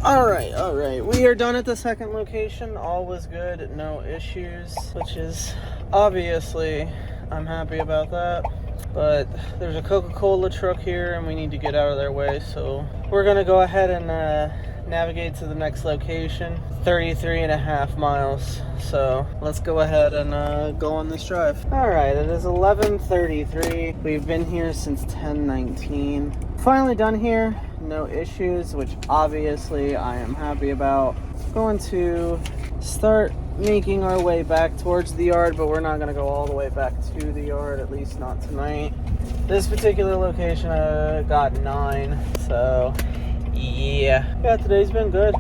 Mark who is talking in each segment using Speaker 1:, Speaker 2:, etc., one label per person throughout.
Speaker 1: All right. We are done at the second location. All was good, no issues, which is obviously, I'm happy about that. But there's a Coca-Cola truck here and we need to get out of their way. So we're gonna go ahead and navigate to the next location, 33.5 miles. So let's go ahead and go on this drive. All right, it is 11:33. We've been here since 10:19. Finally done here, no issues, which obviously I am happy about. Going to start making our way back towards the yard, but we're not going to go all the way back to the yard, at least not tonight. This particular location got 9, so yeah, today's been good.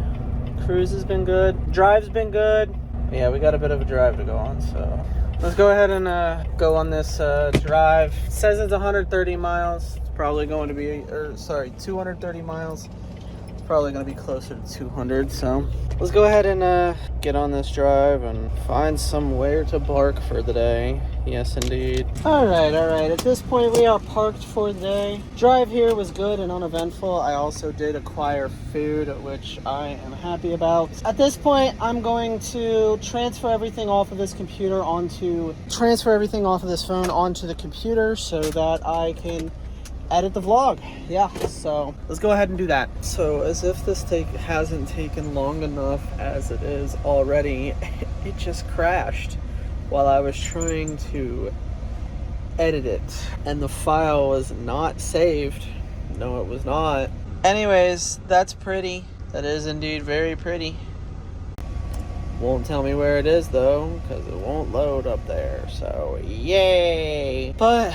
Speaker 1: Cruise has been good, drive's been good. Yeah, we got a bit of a drive to go on, so let's go ahead and go on this drive. It says it's 130 miles. It's probably going to be, 230 miles. It's probably going to be closer to 200, so let's go ahead and get on this drive and find somewhere to park for the day. Yes, indeed. All right. At this point, we are parked for the day. Drive here was good and uneventful. I also did acquire food, which I am happy about. At this point, I'm going to transfer everything off of this phone onto the computer so that I can edit the vlog. Yeah, so let's go ahead and do that. So as if this hasn't taken long enough as it is already, it just crashed while I was trying to edit it, and the file was not saved. No, it was not. Anyways, that's pretty. That is indeed very pretty. Won't tell me where it is though, because it won't load up there, so yay. But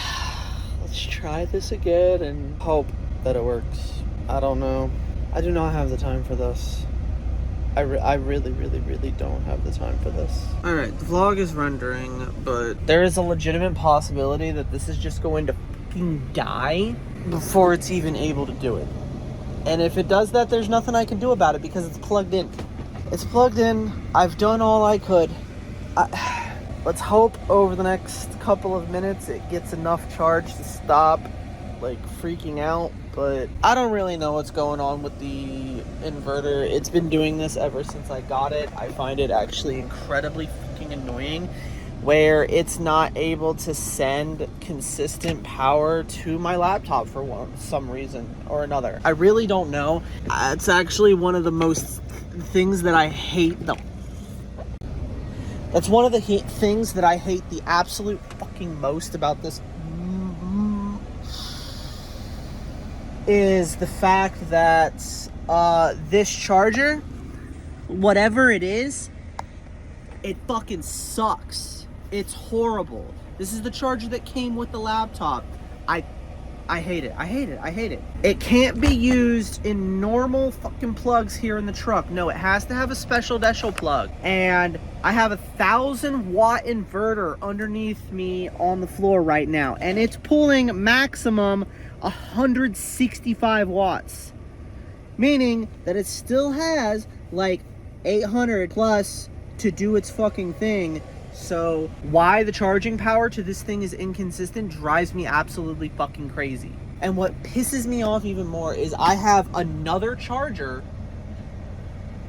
Speaker 1: let's try this again and hope that it works. I don't know. I do not have the time for this. I really don't have the time for this. Alright, the vlog is rendering, but there is a legitimate possibility that this is just going to fucking die before it's even able to do it. And if it does that, there's nothing I can do about it because it's plugged in. It's plugged in. I've done all I could. Let's hope over the next couple of minutes it gets enough charge to stop like freaking out. But I don't really know what's going on with the inverter. It's been doing this ever since I got it. I find it actually incredibly fucking annoying where it's not able to send consistent power to my laptop for some reason or another. I really don't know. It's actually one of the most things that I hate. That's one of the things that I hate the absolute fucking most about this is the fact that this charger, whatever it is, it fucking sucks. It's horrible. This is the charger that came with the laptop. I hate it. I hate it. It can't be used in normal fucking plugs here in the truck. No, it has to have a special plug. And I have 1,000-watt inverter underneath me on the floor right now. And it's pulling maximum 165 watts. Meaning that it still has like 800 plus to do its fucking thing. So why the charging power to this thing is inconsistent drives me absolutely fucking crazy. And what pisses me off even more is I have another charger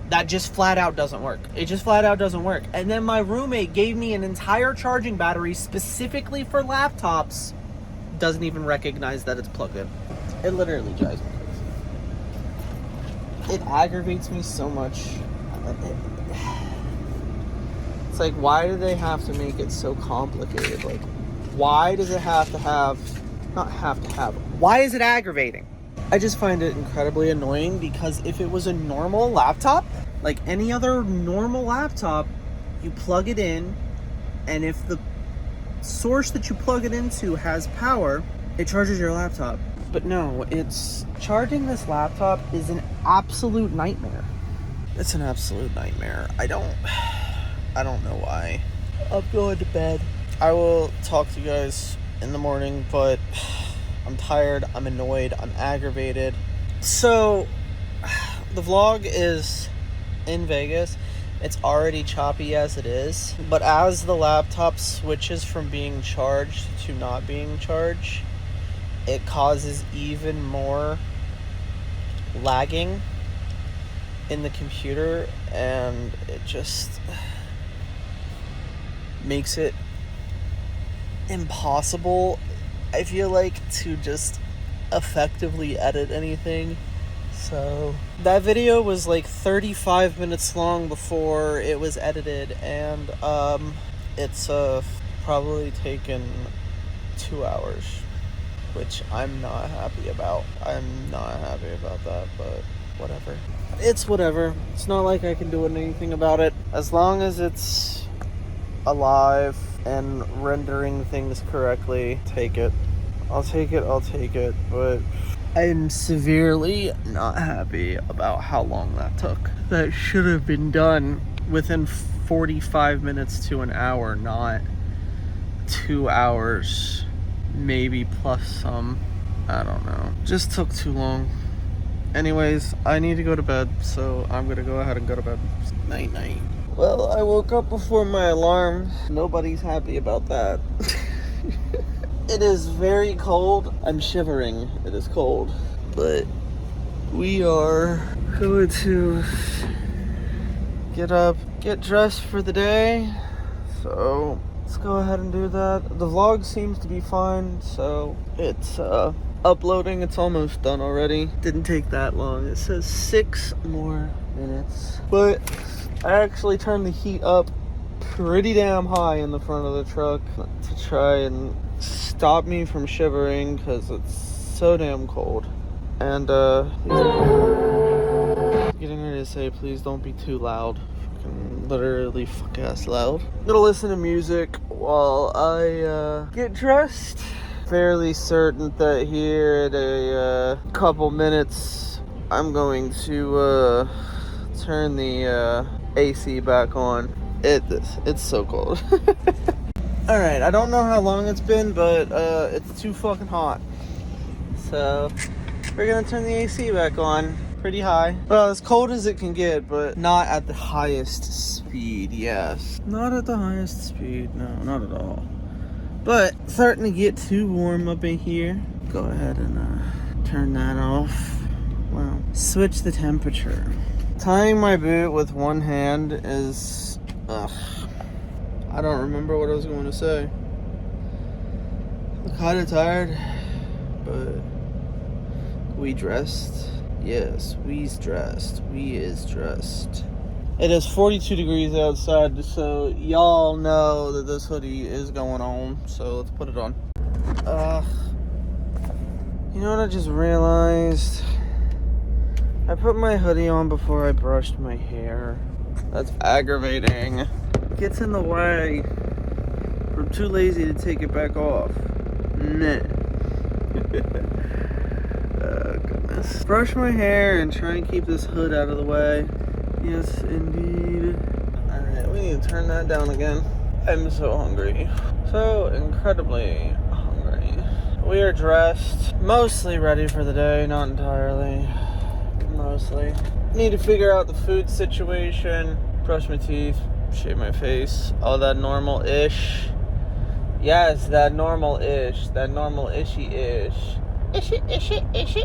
Speaker 1: that just flat out doesn't work. It just flat out doesn't work. And then my roommate gave me an entire charging battery specifically for laptops. Doesn't even recognize that it's plugged in. It literally drives me crazy. It aggravates me so much. It's like, why do they have to make it so complicated? Like, why does it have to have, why is it aggravating? I just find it incredibly annoying because if it was a normal laptop, like any other normal laptop, you plug it in, and if the source that you plug it into has power, it charges your laptop. But no, it's charging this laptop is an absolute nightmare. It's an absolute nightmare. I don't know why. I'm going to bed. I will talk to you guys in the morning, but I'm tired, I'm annoyed, I'm aggravated. So the vlog is in Vegas. It's already choppy as it is, but as the laptop switches from being charged to not being charged, it causes even more lagging in the computer, and it just makes it impossible, I feel like, to just effectively edit anything. So that video was like 35 minutes long before it was edited, and it's probably taken 2 hours, which I'm not happy about. I'm not happy about that, but whatever. It's whatever. It's not like I can do anything about it. As long as it's alive and rendering things correctly, take it. I'll take it, but I'm severely not happy about how long that took. That should have been done within 45 minutes to an hour, not 2 hours, maybe plus some. I don't know. Just took too long. Anyways, I need to go to bed, so I'm gonna go ahead and go to bed. Night night. Well, I woke up before my alarm. Nobody's happy about that. It is very cold. I'm shivering. It is cold. But we are going to get up, get dressed for the day. So let's go ahead and do that. The vlog seems to be fine, so it's uploading. It's almost done already. Didn't take that long. It says 6 more minutes. But I actually turned the heat up pretty damn high in the front of the truck to try and stop me from shivering, because it's so damn cold. And getting ready to say, please don't be too loud. Fucking literally fuck ass loud. I'm gonna listen to music while I get dressed. Fairly certain that here at a couple minutes I'm going to turn the AC back on. It's so cold. Alright, I don't know how long it's been, but it's too fucking hot. So we're gonna turn the AC back on pretty high. Well, as cold as it can get, but not at the highest speed, yes. Not at the highest speed, no, not at all. But starting to get too warm up in here. Go ahead and turn that off. Well, switch the temperature. Tying my boot with one hand is, I don't remember what I was going to say. I'm kind of tired, but we dressed. Yes, we's dressed. We is dressed. It is 42 degrees outside, so y'all know that this hoodie is going on. So let's put it on. You know what I just realized? I put my hoodie on before I brushed my hair. That's aggravating. Gets in the way. I'm too lazy to take it back off. Nah. Oh, goodness. Brush my hair and try and keep this hood out of the way. Yes, indeed. Alright, we need to turn that down again. I'm so hungry. So incredibly hungry. We are dressed. Mostly ready for the day, not entirely. Mostly. Need to figure out the food situation. Brush my teeth. Shave my face. All that normal-ish. Yes, that normal-ish. That normal-ishy-ish. Ishy-ish.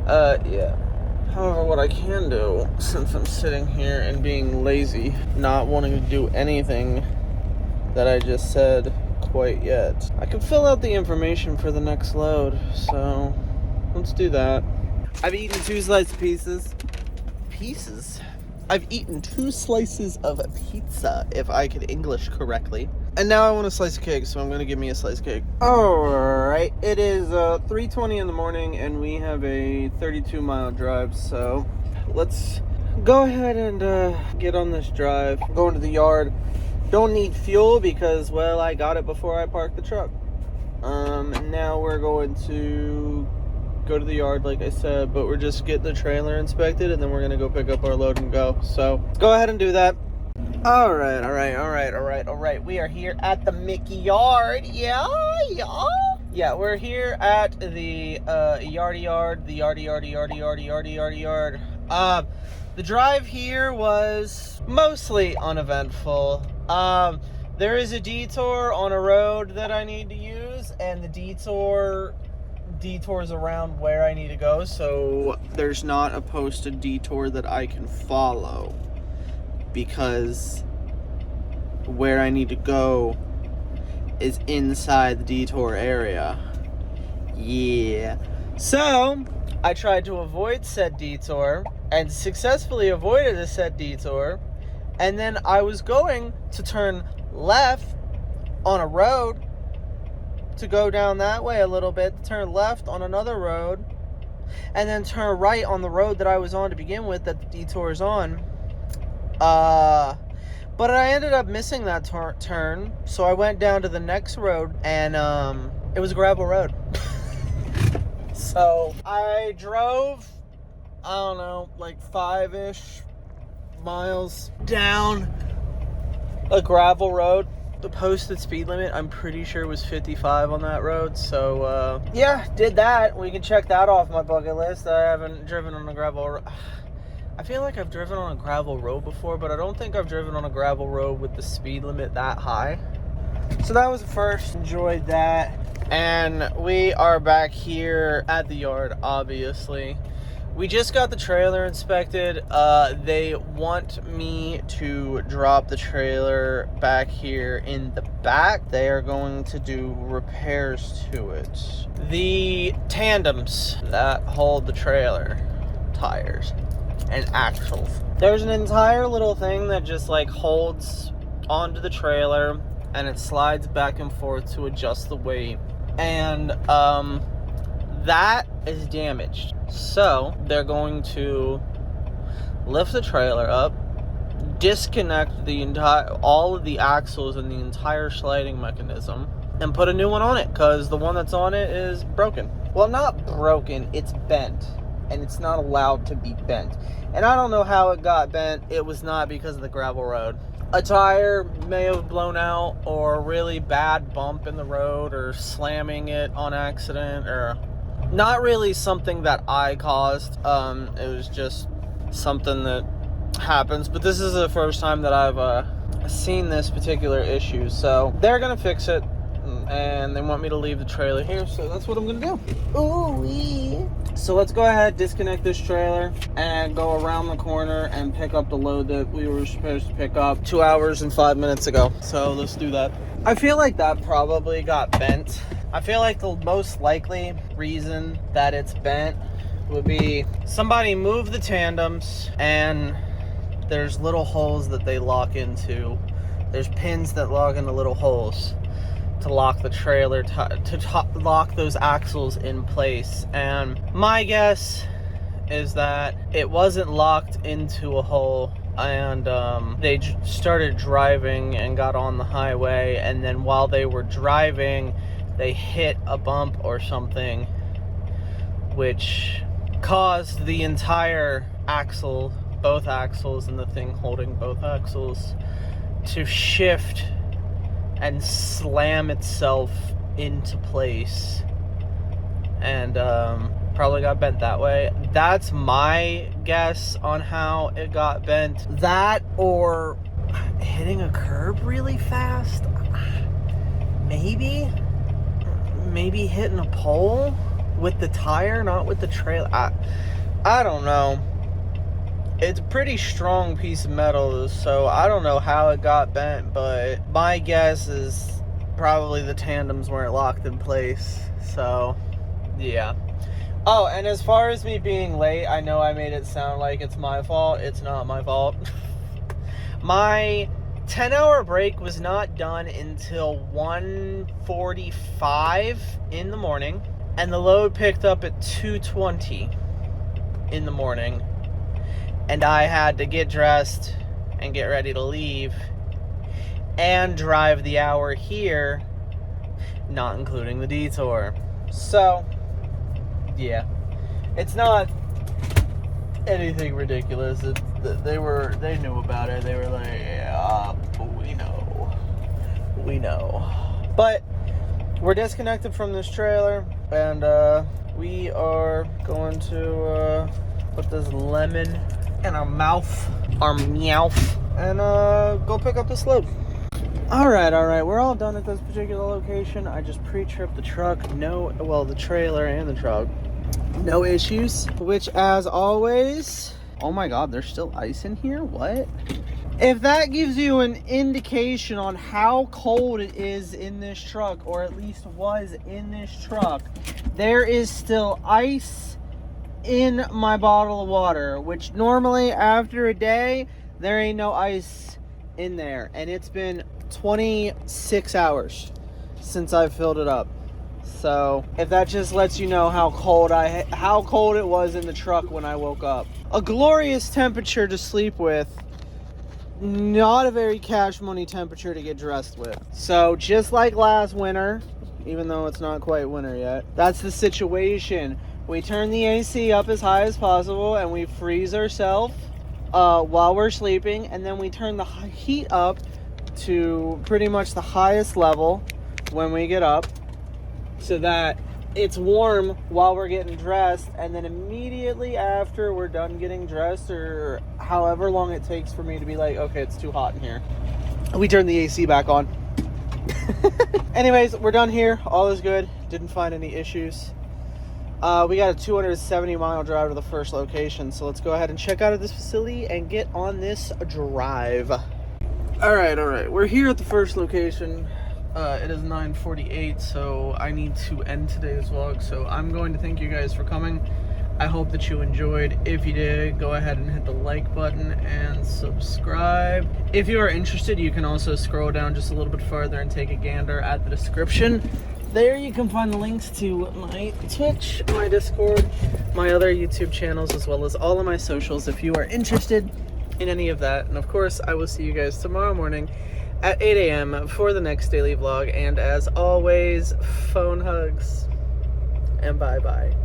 Speaker 1: Yeah. However, what I can do, since I'm sitting here and being lazy, not wanting to do anything that I just said quite yet, I can fill out the information for the next load, so let's do that. I've eaten 2 sliced pieces. I've eaten 2 slices of pizza, if I could English correctly. And now I want a slice of cake, so I'm going to give me a slice of cake. Alright, it is 3:20 in the morning, and we have a 32-mile drive, so let's go ahead and get on this drive. Going to the yard. Don't need fuel because, well, I got it before I parked the truck. And now we're going to go to the yard, like I said, but we're just getting the trailer inspected, and then we're going to go pick up our load and go. So let's go ahead and do that. All right. We are here at the Mickey Yard. Yeah. We're here at the yard. The drive here was mostly uneventful. There is a detour on a road that I need to use, and the detour detours around where I need to go, so there's not a posted detour that I can follow, because where I need to go is inside the detour area. Yeah. So I tried to avoid said detour and successfully avoided a said detour, and then I was going to turn left on a road to go down that way a little bit, turn left on another road, and then turn right on the road that I was on to begin with, that the detour is on. But I ended up missing that turn, so I went down to the next road, and it was a gravel road. So I drove, I don't know, like 5-ish miles down a gravel road. The posted speed limit, I'm pretty sure, was 55 on that road. So yeah, did that. We can check that off my bucket list. I haven't driven on a gravel road. I feel like I've driven on a gravel road before, but I don't think I've driven on a gravel road with the speed limit that high. So that was the first. Enjoyed that. And we are back here at the yard, obviously. We just got the trailer inspected. They want me to drop the trailer back here in the back. They are going to do repairs to it. The tandems that hold the trailer, tires and axles. There's an entire little thing that just like holds onto the trailer, and it slides back and forth to adjust the weight. And that is damaged. So they're going to lift the trailer up, disconnect the all of the axles and the entire sliding mechanism, and put a new one on it, because the one that's on it is broken. Well, not broken, it's bent, and it's not allowed to be bent. And I don't know how it got bent. It was not because of the gravel road. A tire may have blown out, or a really bad bump in the road, or slamming it on accident, or not really something that I caused. It was just something that happens. But this is the first time that I've seen this particular issue. So they're gonna fix it, and they want me to leave the trailer here, so that's what I'm gonna do. Ooh-wee. So let's go ahead, disconnect this trailer, and go around the corner and pick up the load that we were supposed to pick up 2 hours and 5 minutes ago. So let's do that. I feel like that probably got bent. I feel like the most likely reason that it's bent would be somebody moved the tandems, and there's little holes that they lock into. There's pins that lock into little holes to lock the trailer, to lock those axles in place. And my guess is that it wasn't locked into a hole, and they started driving and got on the highway, and then while they were driving, they hit a bump or something, which caused the entire axle, both axles and the thing holding both axles, to shift and slam itself into place, and probably got bent that way. That's my guess on how it got bent. That, or hitting a curb really fast. Maybe hitting a pole with the tire, not with the trailer. I don't know. It's a pretty strong piece of metal, so I don't know how it got bent, but my guess is probably the tandems weren't locked in place. So yeah. Oh, and as far as me being late, I know I made it sound like it's my fault. It's not my fault. My 10-hour break was not done until 1:45 in the morning, and the load picked up at 2:20 in the morning, and I had to get dressed and get ready to leave and drive the hour here, not including the detour. So yeah, it's not anything ridiculous. They knew about it. They were like, yeah, we know. But we're disconnected from this trailer, and we are going to put this lemon in our mouth, and go pick up this load. All right. We're all done at this particular location. I just pre-tripped the truck. The trailer and the truck. No issues. Which, as always, oh my God, there's still ice in here? What? If that gives you an indication on how cold it is in this truck, or at least was in this truck, there is still ice in my bottle of water, which normally after a day, there ain't no ice in there. And it's been 26 hours since I've filled it up. So if that just lets you know how cold it was in the truck when I woke up. A glorious temperature to sleep with. Not a very cash money temperature to get dressed with. So just like last winter, even though it's not quite winter yet, that's the situation. We turn the AC up as high as possible and we freeze ourselves while we're sleeping, and then we turn the heat up to pretty much the highest level when we get up so that it's warm while we're getting dressed, and then immediately after we're done getting dressed, or however long it takes for me to be like, okay, it's too hot in here, we turn the AC back on. Anyways, we're done here. All is good. Didn't find any issues. We got a 270-mile drive to the first location, so let's go ahead and check out of this facility and get on this drive. All right. We're here at the first location. It is 9:48, so I need to end today's vlog. So I'm going to thank you guys for coming. I hope that you enjoyed. If you did, go ahead and hit the like button and subscribe. If you are interested, you can also scroll down just a little bit further and take a gander at the description. There you can find the links to my Twitch, my Discord, my other YouTube channels, as well as all of my socials if you are interested in any of that. And of course, I will see you guys tomorrow morning at 8 a.m. for the next daily vlog. And as always, phone hugs and bye-bye.